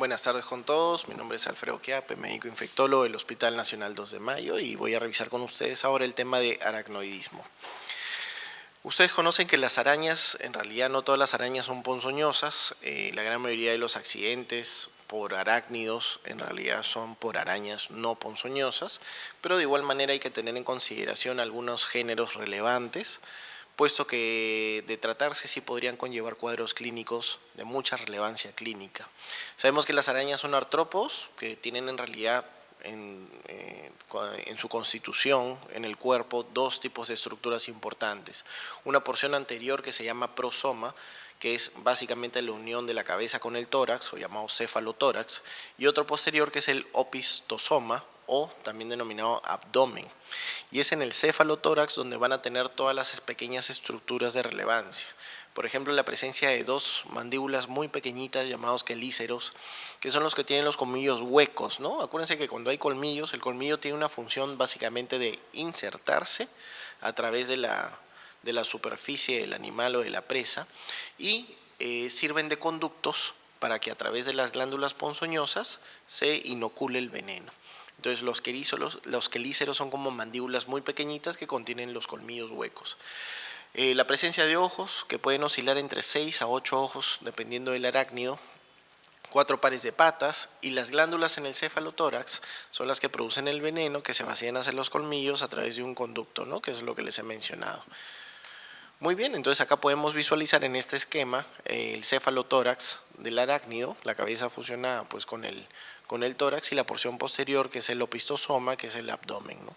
Buenas tardes con todos, mi nombre es Alfredo Quiape, médico infectólogo del Hospital Nacional 2 de Mayo y voy a revisar con ustedes ahora el tema de aracnoidismo. Ustedes conocen que las arañas, en realidad no todas las arañas son ponzoñosas, la gran mayoría de los accidentes por arácnidos en realidad son por arañas no ponzoñosas, pero de igual manera hay que tener en consideración algunos géneros relevantes, puesto que de tratarse sí podrían conllevar cuadros clínicos de mucha relevancia clínica. Sabemos que las arañas son artrópodos, que tienen en realidad en su constitución, en el cuerpo, dos tipos de estructuras importantes. Una porción anterior que se llama prosoma, que es básicamente la unión de la cabeza con el tórax, o llamado cefalotórax, y otro posterior que es el opistosoma, o también denominado abdomen. Y es en el cefalotórax donde van a tener todas las pequeñas estructuras de relevancia. Por ejemplo, la presencia de dos mandíbulas muy pequeñitas llamados quelíceros, que son los que tienen los colmillos huecos, ¿no? Acuérdense que cuando hay colmillos, el colmillo tiene una función básicamente de insertarse a través de la superficie del animal o de la presa y sirven de conductos para que a través de las glándulas ponzoñosas se inocule el veneno. Entonces los quelíceros son como mandíbulas muy pequeñitas que contienen los colmillos huecos. La presencia de ojos, que pueden oscilar entre 6 a 8 ojos dependiendo del arácnido, 4 pares de patas, y las glándulas en el cefalotórax son las que producen el veneno que se vacían hacia los colmillos a través de un conducto, ¿no? Que es lo que les he mencionado. Muy bien, entonces acá podemos visualizar en este esquema el cefalotórax del arácnido, la cabeza fusionada pues con el tórax, y la porción posterior que es el opistosoma, que es el abdomen, ¿no?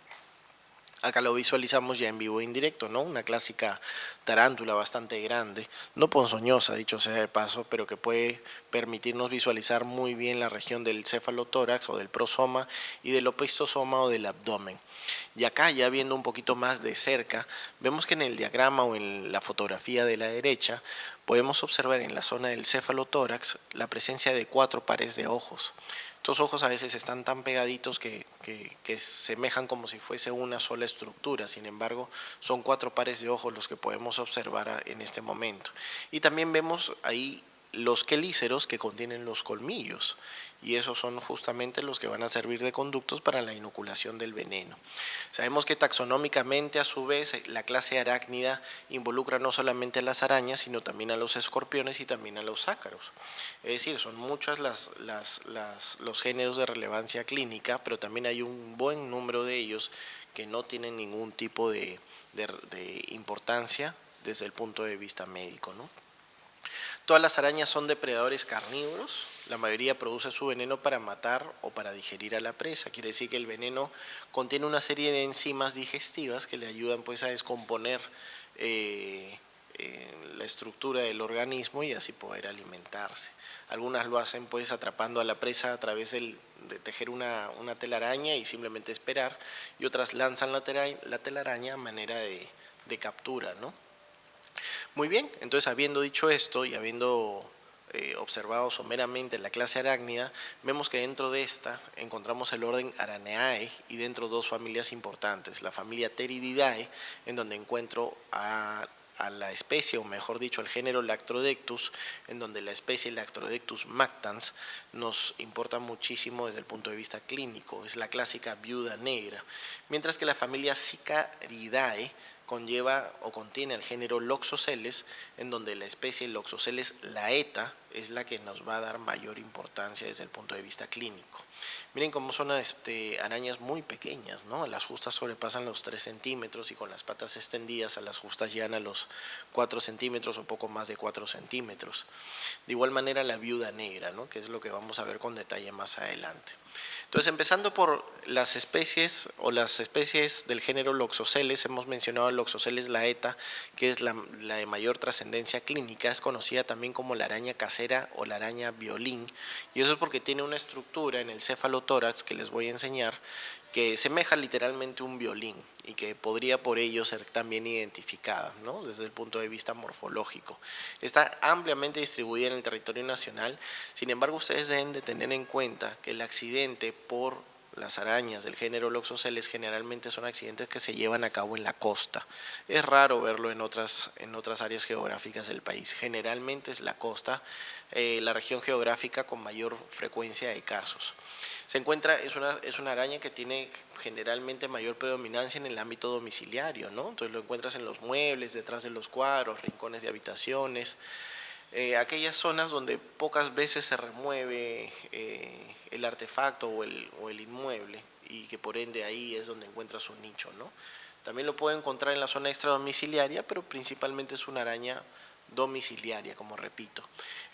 Acá lo visualizamos ya en vivo e indirecto, ¿no? Una clásica tarántula bastante grande, no ponzoñosa, dicho sea de paso, pero que puede permitirnos visualizar muy bien la región del cefalotórax o del prosoma y del opistosoma o del abdomen. Y acá, ya viendo un poquito más de cerca, vemos que en el diagrama o en la fotografía de la derecha podemos observar en la zona del cefalotórax la presencia de 4 pares de ojos. Estos ojos a veces están tan pegaditos que semejan como si fuese una sola estructura, sin embargo son 4 pares de ojos los que podemos observar en este momento. Y también vemos ahí los quelíceros que contienen los colmillos, y esos son justamente los que van a servir de conductos para la inoculación del veneno. Sabemos que taxonómicamente, a su vez, la clase arácnida involucra no solamente a las arañas, sino también a los escorpiones y también a los ácaros. Es decir, son muchos los géneros de relevancia clínica, pero también hay un buen número de ellos que no tienen ningún tipo de importancia desde el punto de vista médico, ¿no? Todas las arañas son depredadores carnívoros, la mayoría produce su veneno para matar o para digerir a la presa. Quiere decir que el veneno contiene una serie de enzimas digestivas que le ayudan pues a descomponer la estructura del organismo y así poder alimentarse. Algunas lo hacen pues atrapando a la presa a través de tejer una telaraña y simplemente esperar, y otras lanzan la telaraña a manera de captura, ¿no? Muy bien, entonces habiendo dicho esto y habiendo observado someramente la clase arácnida, vemos que dentro de esta encontramos el orden Araneae y dentro dos familias importantes, la familia Theridiidae, en donde encuentro a la especie, o mejor dicho, al género Lactrodectus, en donde la especie Lactrodectus mactans nos importa muchísimo desde el punto de vista clínico, es la clásica viuda negra, mientras que la familia Sicaridae conlleva o contiene el género Loxosceles, en donde la especie Loxosceles laeta es la que nos va a dar mayor importancia desde el punto de vista clínico. Miren cómo son arañas muy pequeñas, ¿no? Las justas sobrepasan los 3 centímetros y con las patas extendidas a las justas llegan a los 4 centímetros o poco más de 4 centímetros. De igual manera la viuda negra, ¿no? Que es lo que vamos a ver con detalle más adelante. Entonces, empezando por las especies del género Loxosceles, hemos mencionado el Loxosceles laeta, que es la de mayor trascendencia clínica, es conocida también como la araña casera o la araña violín, y eso es porque tiene una estructura en el cefalotórax que les voy a enseñar, que semeja literalmente un violín y que podría por ello ser también identificada, ¿no? Desde el punto de vista morfológico. Está ampliamente distribuida en el territorio nacional, sin embargo ustedes deben de tener en cuenta que el accidente por las arañas del género Loxoceles generalmente son accidentes que se llevan a cabo en la costa. Es raro verlo en otras áreas geográficas del país. Generalmente es la costa, la región geográfica con mayor frecuencia de casos. Se encuentra, es una araña que tiene generalmente mayor predominancia en el ámbito domiciliario, ¿no? Entonces lo encuentras en los muebles, detrás de los cuadros, rincones de habitaciones, aquellas zonas donde pocas veces se remueve el artefacto o el inmueble, y que por ende ahí es donde encuentra su nicho, ¿no? También lo puede encontrar en la zona extradomiciliaria, pero principalmente es una araña domiciliaria, como repito.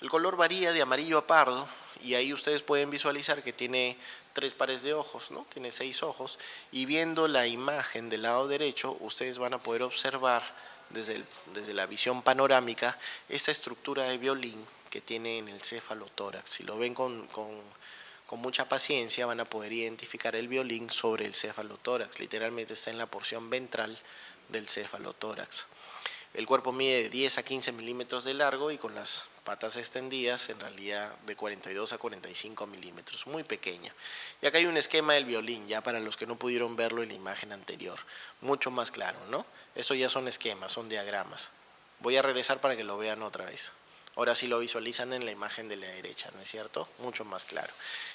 El color varía de amarillo a pardo, y ahí ustedes pueden visualizar que tiene 3 pares de ojos, ¿no? Tiene 6 ojos, y viendo la imagen del lado derecho, ustedes van a poder observar desde la visión panorámica esta estructura de violín que tiene en el cefalotórax. Si lo ven con mucha paciencia, van a poder identificar el violín sobre el cefalotórax. Literalmente está en la porción ventral del cefalotórax. El cuerpo mide de 10 a 15 milímetros de largo y con las patas extendidas, en realidad de 42 a 45 milímetros, muy pequeña. Y acá hay un esquema del violín, ya para los que no pudieron verlo en la imagen anterior, mucho más claro, ¿no? Eso ya son esquemas, son diagramas. Voy a regresar para que lo vean otra vez. Ahora sí lo visualizan en la imagen de la derecha, ¿no es cierto? Mucho más claro.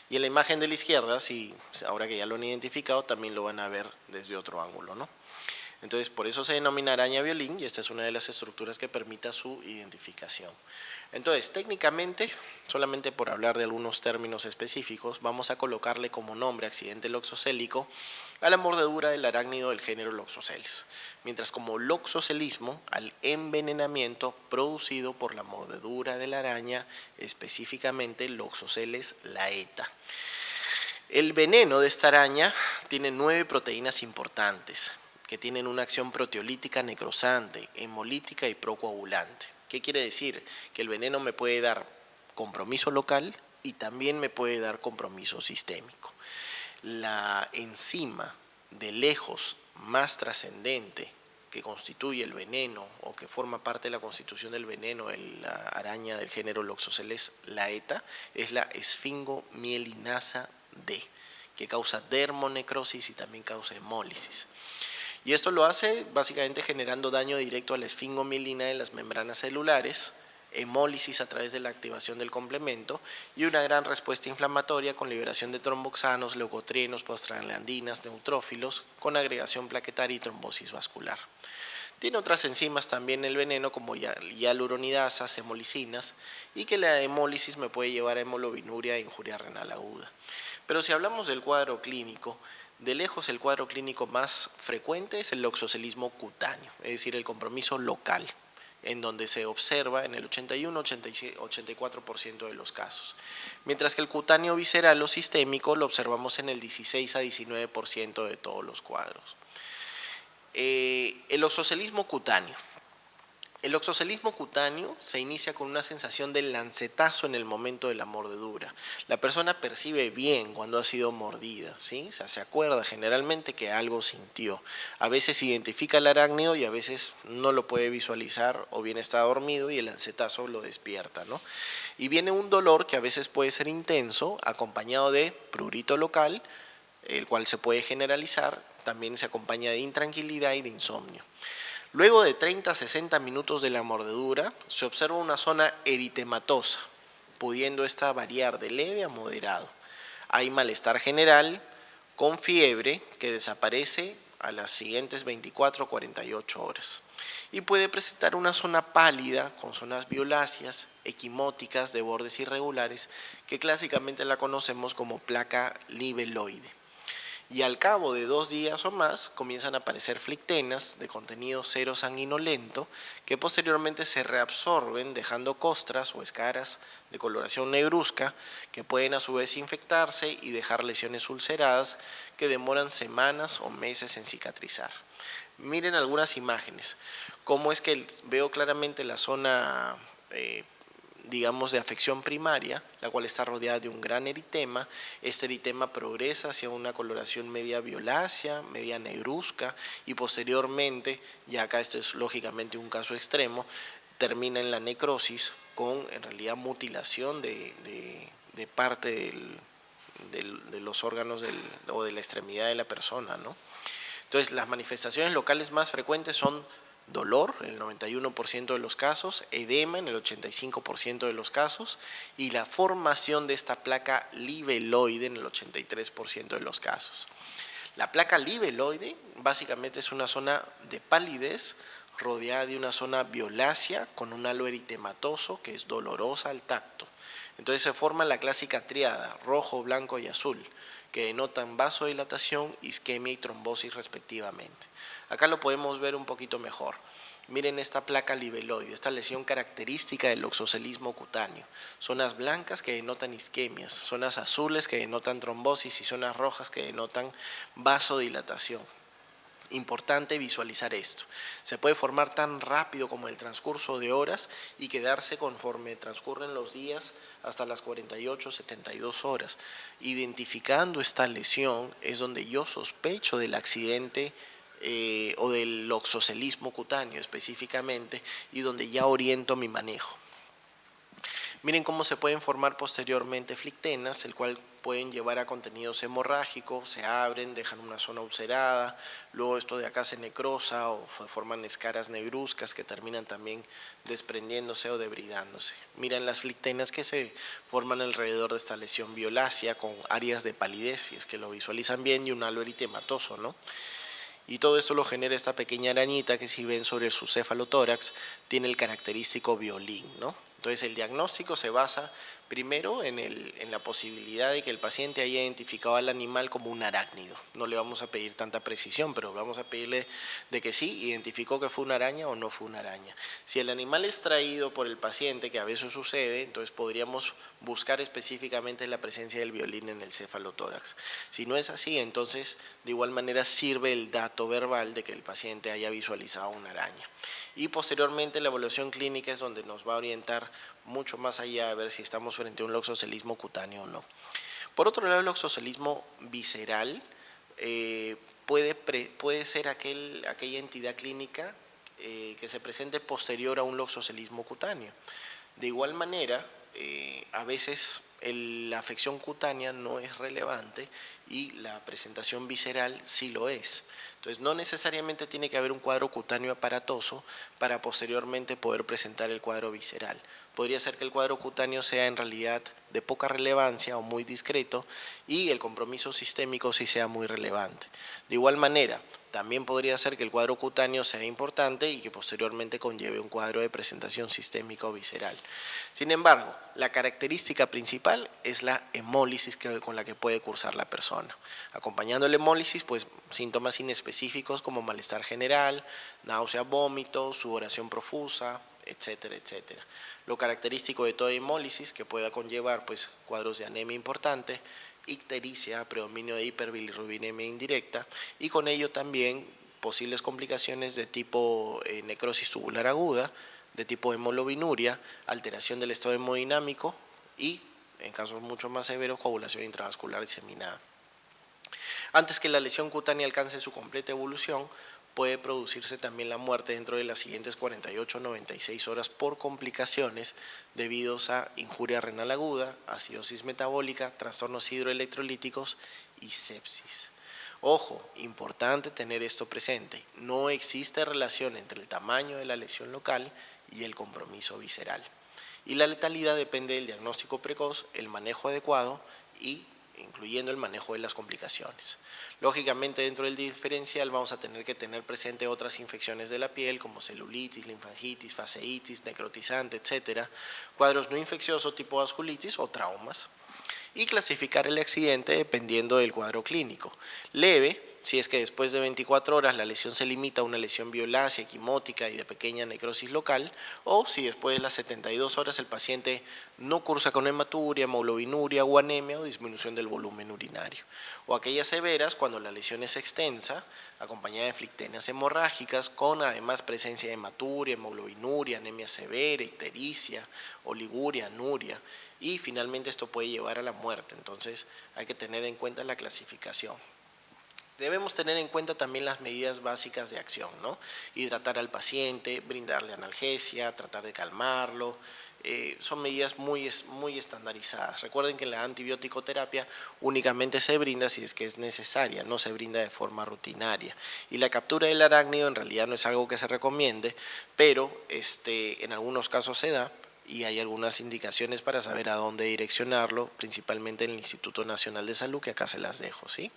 Y en la imagen de la izquierda, sí, ahora que ya lo han identificado, también lo van a ver desde otro ángulo, ¿no? Entonces, por eso se denomina araña violín, y esta es una de las estructuras que permita su identificación. Entonces, técnicamente, solamente por hablar de algunos términos específicos, vamos a colocarle como nombre accidente loxocélico a la mordedura del arácnido del género Loxoceles, mientras como loxocelismo al envenenamiento producido por la mordedura de la araña, específicamente Loxoceles laeta. El veneno de esta araña tiene 9 proteínas importantes que tienen una acción proteolítica necrosante, hemolítica y procoagulante. ¿Qué quiere decir? Que el veneno me puede dar compromiso local y también me puede dar compromiso sistémico. La enzima de lejos más trascendente que constituye el veneno o que forma parte de la constitución del veneno en la araña del género Loxoceles laeta es la esfingomielinasa D, que causa dermonecrosis y también causa hemólisis. Y esto lo hace básicamente generando daño directo a la esfingomielina de las membranas celulares, hemólisis a través de la activación del complemento y una gran respuesta inflamatoria con liberación de tromboxanos, leucotrienos, prostaglandinas, neutrófilos, con agregación plaquetaria y trombosis vascular. Tiene otras enzimas también el veneno como hialuronidasas, hemolicinas, y que la hemólisis me puede llevar a hemoglobinuria e injuria renal aguda. Pero si hablamos del cuadro clínico, de lejos el cuadro clínico más frecuente es el loxocelismo cutáneo, es decir, el compromiso local, en donde se observa en el 81-84% de los casos. Mientras que el cutáneo visceral o sistémico lo observamos en el 16 a 19% de todos los cuadros. El oxocelismo cutáneo. El oxocelismo cutáneo se inicia con una sensación de lancetazo en el momento de la mordedura. La persona percibe bien cuando ha sido mordida, ¿sí? O sea, se acuerda generalmente que algo sintió. A veces identifica el arácnido y a veces no lo puede visualizar, o bien está dormido y el lancetazo lo despierta, ¿no? Y viene un dolor que a veces puede ser intenso, acompañado de prurito local, el cual se puede generalizar. También se acompaña de intranquilidad y de insomnio. Luego de 30 a 60 minutos de la mordedura, se observa una zona eritematosa, pudiendo esta variar de leve a moderado. Hay malestar general, con fiebre, que desaparece a las siguientes 24 o 48 horas. Y puede presentar una zona pálida, con zonas violáceas, equimóticas, de bordes irregulares, que clásicamente la conocemos como placa libeloide. Y al cabo de 2 días o más comienzan a aparecer flictenas de contenido cero sanguinolento que posteriormente se reabsorben dejando costras o escaras de coloración negruzca que pueden a su vez infectarse y dejar lesiones ulceradas que demoran semanas o meses en cicatrizar. Miren algunas imágenes, cómo es que veo claramente la zona digamos de afección primaria, la cual está rodeada de un gran eritema. Este eritema progresa hacia una coloración media violácea, media negruzca, y posteriormente, ya acá esto es lógicamente un caso extremo, termina en la necrosis con en realidad mutilación de parte de los órganos o de la extremidad de la persona, ¿no? Entonces, las manifestaciones locales más frecuentes son dolor en el 91% de los casos, edema en el 85% de los casos y la formación de esta placa libeloide en el 83% de los casos. La placa libeloide básicamente es una zona de palidez rodeada de una zona violácea con un halo eritematoso que es dolorosa al tacto. Entonces se forma la clásica tríada rojo, blanco y azul, que denotan vasodilatación, isquemia y trombosis respectivamente. Acá lo podemos ver un poquito mejor. Miren esta placa libeloide, esta lesión característica del oxocelismo cutáneo. Zonas blancas que denotan isquemias, zonas azules que denotan trombosis y zonas rojas que denotan vasodilatación. Importante visualizar esto. Se puede formar tan rápido como el transcurso de horas y quedarse conforme transcurren los días hasta las 48, 72 horas. Identificando esta lesión es donde yo sospecho del accidente o del oxocelismo cutáneo específicamente y donde ya oriento mi manejo. Miren cómo se pueden formar posteriormente flictenas, el cual pueden llevar a contenidos hemorrágicos, se abren, dejan una zona ulcerada, luego esto de acá se necrosa o forman escaras negruzcas que terminan también desprendiéndose o debridándose. Miren las flictenas que se forman alrededor de esta lesión violácea con áreas de palidez, si es que lo visualizan bien, y un halo eritematoso, ¿no? Y todo esto lo genera esta pequeña arañita que si ven sobre su cefalotórax tiene el característico violín, ¿no? Entonces el diagnóstico se basa primero en la posibilidad de que el paciente haya identificado al animal como un arácnido. No le vamos a pedir tanta precisión, pero vamos a pedirle de que sí, identificó que fue una araña o no fue una araña. Si el animal es traído por el paciente, que a veces sucede, entonces podríamos buscar específicamente la presencia del violín en el cefalotórax. Si no es así, entonces de igual manera sirve el dato verbal de que el paciente haya visualizado una araña. Y posteriormente la evaluación clínica es donde nos va a orientar mucho más allá de ver si estamos frente a un loxocelismo cutáneo o no. Por otro lado, el loxocelismo visceral puede ser aquella entidad clínica que se presente posterior a un loxocelismo cutáneo. De igual manera, a veces la afección cutánea no es relevante y la presentación visceral sí lo es. Entonces, no necesariamente tiene que haber un cuadro cutáneo aparatoso para posteriormente poder presentar el cuadro visceral. Podría ser que el cuadro cutáneo sea en realidad de poca relevancia o muy discreto y el compromiso sistémico sí sea muy relevante. De igual manera, también podría ser que el cuadro cutáneo sea importante y que posteriormente conlleve un cuadro de presentación sistémica o visceral. Sin embargo, la característica principal es la hemólisis con la que puede cursar la persona. Acompañando la hemólisis, pues síntomas inespecíficos como malestar general, náusea, vómito, sudoración profusa, etcétera, etcétera. Lo característico de toda hemólisis que pueda conllevar pues cuadros de anemia importante, ictericia, predominio de hiperbilirrubinemia indirecta y con ello también posibles complicaciones de tipo necrosis tubular aguda, de tipo hemoglobinuria, alteración del estado hemodinámico y, en casos mucho más severos, coagulación intravascular diseminada. Antes que la lesión cutánea alcance su completa evolución, puede producirse también la muerte dentro de las siguientes 48 o 96 horas por complicaciones debidos a injuria renal aguda, acidosis metabólica, trastornos hidroelectrolíticos y sepsis. Ojo, importante tener esto presente, no existe relación entre el tamaño de la lesión local y el compromiso visceral. Y la letalidad depende del diagnóstico precoz, el manejo adecuado y incluyendo el manejo de las complicaciones. Lógicamente, dentro del diferencial vamos a tener que tener presente otras infecciones de la piel como celulitis, linfangitis, faseitis, necrotizante, etcétera, cuadros no infecciosos tipo vasculitis o traumas, y clasificar el accidente dependiendo del cuadro clínico. Leve, si es que después de 24 horas la lesión se limita a una lesión violácea, equimótica y de pequeña necrosis local, o si después de las 72 horas el paciente no cursa con hematuria, hemoglobinuria o anemia o disminución del volumen urinario. O aquellas severas cuando la lesión es extensa, acompañada de flictenas hemorrágicas, con además presencia de hematuria, hemoglobinuria, anemia severa, ictericia, oliguria, anuria, y finalmente esto puede llevar a la muerte. Entonces hay que tener en cuenta la clasificación. Debemos tener en cuenta también las medidas básicas de acción, ¿no? Hidratar al paciente, brindarle analgesia, tratar de calmarlo, son medidas muy estandarizadas. Recuerden que la antibiótico-terapia únicamente se brinda si es que es necesaria, no se brinda de forma rutinaria. Y la captura del arácnido en realidad no es algo que se recomiende, pero en algunos casos se da y hay algunas indicaciones para saber a dónde direccionarlo, principalmente en el Instituto Nacional de Salud, que acá se las dejo, ¿sí?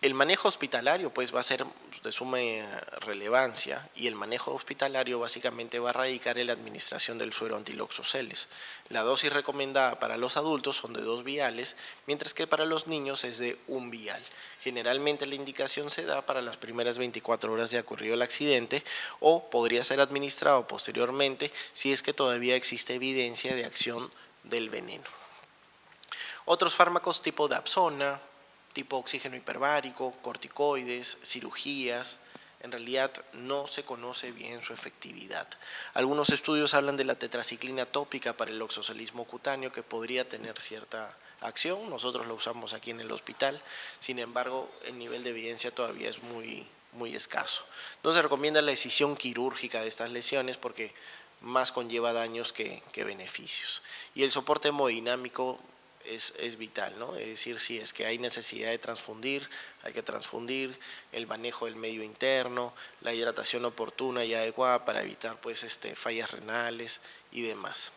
El manejo hospitalario pues va a ser de suma relevancia y el manejo hospitalario básicamente va a radicar en la administración del suero antiloxoceles. La dosis recomendada para los adultos son de 2 viales, mientras que para los niños es de 1 vial. Generalmente la indicación se da para las primeras 24 horas de ocurrido el accidente o podría ser administrado posteriormente si es que todavía existe evidencia de acción del veneno. Otros fármacos tipo Dapsona, tipo oxígeno hiperbárico, corticoides, cirugías, en realidad no se conoce bien su efectividad. Algunos estudios hablan de la tetraciclina tópica para el oxocelismo cutáneo que podría tener cierta acción, nosotros lo usamos aquí en el hospital, sin embargo el nivel de evidencia todavía es muy escaso. No se recomienda la decisión quirúrgica de estas lesiones porque más conlleva daños que beneficios. Y el soporte hemodinámico es vital, ¿no? Es decir, si es que hay necesidad de transfundir, hay que transfundir, el manejo del medio interno, la hidratación oportuna y adecuada para evitar pues, fallas renales y demás.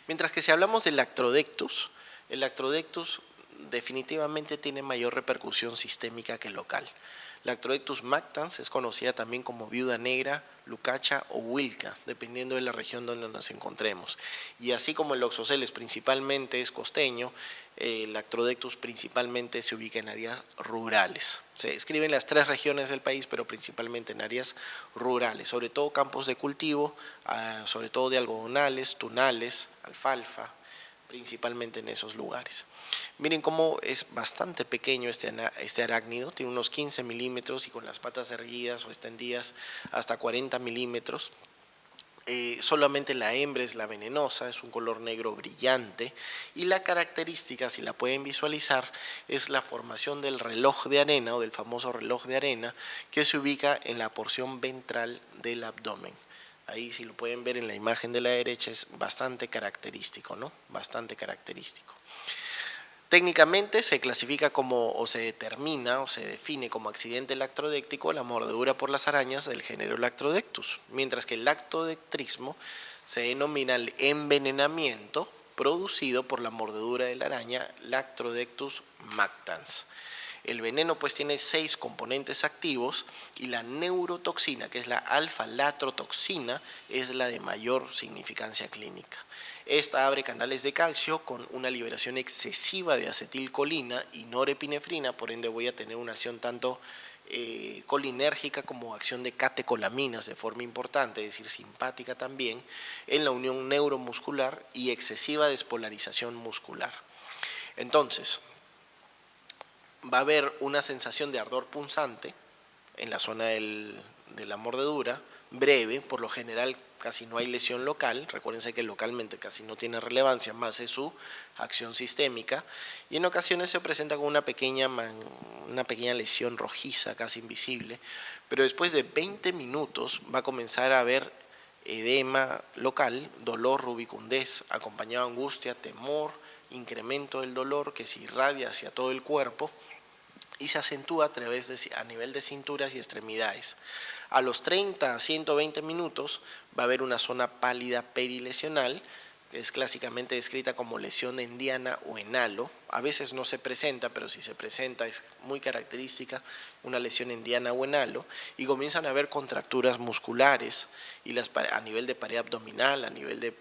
Mientras que si hablamos del lactrodectus, el lactrodectus definitivamente tiene mayor repercusión sistémica que local. Lactrodectus mactans es conocida también como viuda negra, lucacha o wilca, dependiendo de la región donde nos encontremos. Y así como el oxoceles principalmente es costeño, el Lactrodectus principalmente se ubica en áreas rurales. Se escribe en las 3 regiones del país, pero principalmente en áreas rurales, sobre todo campos de cultivo, sobre todo de algodonales, tunales, alfalfa, principalmente en esos lugares. Miren cómo es bastante pequeño este arácnido, tiene unos 15 milímetros y con las patas erguidas o extendidas hasta 40 milímetros. Solamente la hembra es la venenosa, es un color negro brillante y la característica, si la pueden visualizar, es la formación del reloj de arena o del famoso reloj de arena que se ubica en la porción ventral del abdomen. Ahí si lo pueden ver en la imagen de la derecha es bastante característico, ¿no? Bastante característico. Técnicamente se clasifica como o se determina o se define como accidente lactrodéctico la mordedura por las arañas del género Lactrodectus, mientras que el lactodectrismo se denomina el envenenamiento producido por la mordedura de la araña Lactrodectus mactans. El veneno pues tiene 6 componentes activos y la neurotoxina, que es la alfa-latrotoxina, es la de mayor significancia clínica. Esta abre canales de calcio con una liberación excesiva de acetilcolina y norepinefrina, por ende voy a tener una acción tanto colinérgica como acción de catecolaminas de forma importante, es decir, simpática también, en la unión neuromuscular y excesiva despolarización muscular. Entonces, va a haber una sensación de ardor punzante en la zona de la mordedura, breve, por lo general casi no hay lesión local, recuérdense que localmente casi no tiene relevancia, más es su acción sistémica, y en ocasiones se presenta con una pequeña lesión rojiza, casi invisible, pero después de 20 minutos va a comenzar a haber edema local, dolor, rubicundez, acompañado de angustia, temor, incremento del dolor que se irradia hacia todo el cuerpo y se acentúa a nivel de cinturas y extremidades. A los 30 a 120 minutos va a haber una zona pálida perilesional, que es clásicamente descrita como lesión en diana o en halo. A veces no se presenta, pero si se presenta es muy característica una lesión en diana o en halo, y comienzan a haber contracturas musculares y a nivel de pared abdominal, a nivel de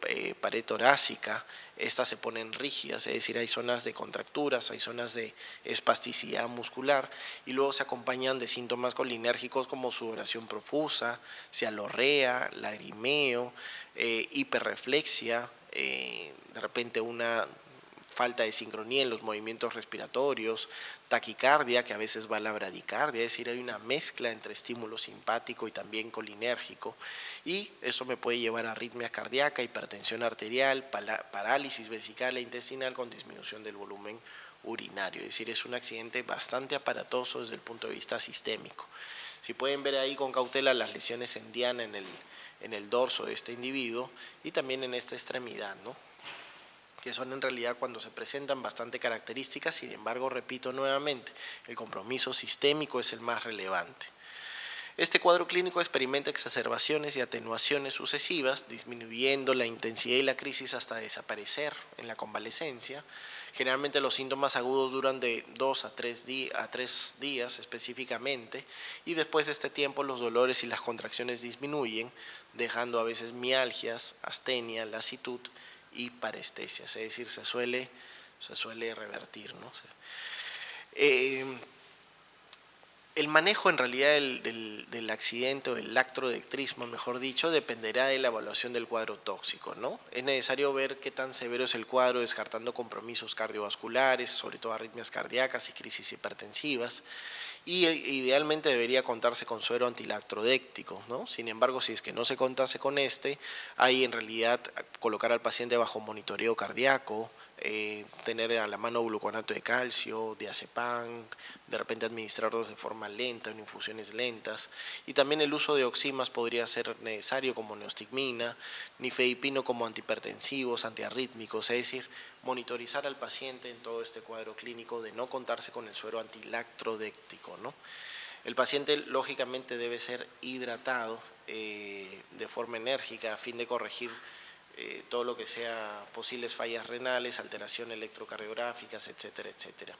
pared torácica, estas se ponen rígidas, es decir, hay zonas de contracturas, hay zonas de espasticidad muscular, y luego se acompañan de síntomas colinérgicos como sudoración profusa, cialorrea, lagrimeo, hiperreflexia, de repente una falta de sincronía en los movimientos respiratorios, taquicardia, que a veces va a la bradicardia, es decir, hay una mezcla entre estímulo simpático y también colinérgico, y eso me puede llevar a arritmia cardíaca, hipertensión arterial, parálisis vesical e intestinal con disminución del volumen urinario, es decir, es un accidente bastante aparatoso desde el punto de vista sistémico. Si pueden ver ahí con cautela las lesiones en diana en en el dorso de este individuo y también en esta extremidad, ¿no? Que son en realidad cuando se presentan bastante características. Sin embargo, repito nuevamente, el compromiso sistémico es el más relevante. Este cuadro clínico experimenta exacerbaciones y atenuaciones sucesivas, disminuyendo la intensidad y la crisis hasta desaparecer en la convalecencia. Generalmente los síntomas agudos duran de 2 a 3 días específicamente, y después de este tiempo los dolores y las contracciones disminuyen, dejando a veces mialgias, astenia, lasitud y parestesias, es decir, se suele revertir, ¿no? El manejo en realidad del accidente o del lactrodectrismo, mejor dicho, dependerá de la evaluación del cuadro tóxico, ¿no? Es necesario ver qué tan severo es el cuadro, descartando compromisos cardiovasculares, sobre todo arritmias cardíacas y crisis hipertensivas, y idealmente debería contarse con suero antilactrodéctico, ¿no? Sin embargo, si es que no se contase con este, hay en realidad colocar al paciente bajo monitoreo cardíaco, tener a la mano gluconato de calcio, diazepam, de repente administrarlos de forma lenta, en infusiones lentas, y también el uso de oximas podría ser necesario como neostigmina, nifedipino como antihipertensivos, antiarrítmicos, es decir, monitorizar al paciente en todo este cuadro clínico de no contarse con el suero antilactrodéctico, ¿no? El paciente lógicamente debe ser hidratado de forma enérgica a fin de corregir todo lo que sea posibles fallas renales, alteraciones electrocardiográficas, etcétera, etcétera.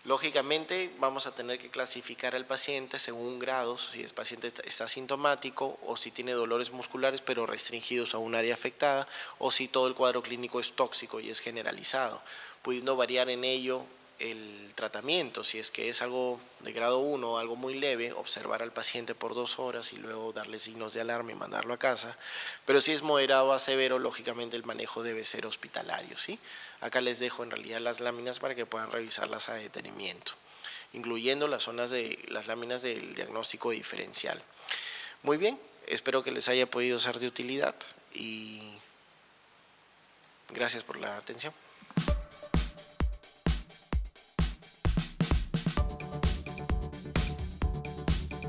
Lógicamente vamos a tener que clasificar al paciente según grados, si el paciente está sintomático o si tiene dolores musculares pero restringidos a un área afectada, o si todo el cuadro clínico es tóxico y es generalizado, pudiendo variar en ello el tratamiento. Si es que es algo de grado 1 o algo muy leve, observar al paciente por 2 horas y luego darle signos de alarma y mandarlo a casa. Pero si es moderado a severo, lógicamente el manejo debe ser hospitalario, ¿sí? Acá les dejo en realidad las láminas para que puedan revisarlas a detenimiento, incluyendo las zonas de las láminas del diagnóstico diferencial. Muy bien, espero que les haya podido ser de utilidad y gracias por la atención.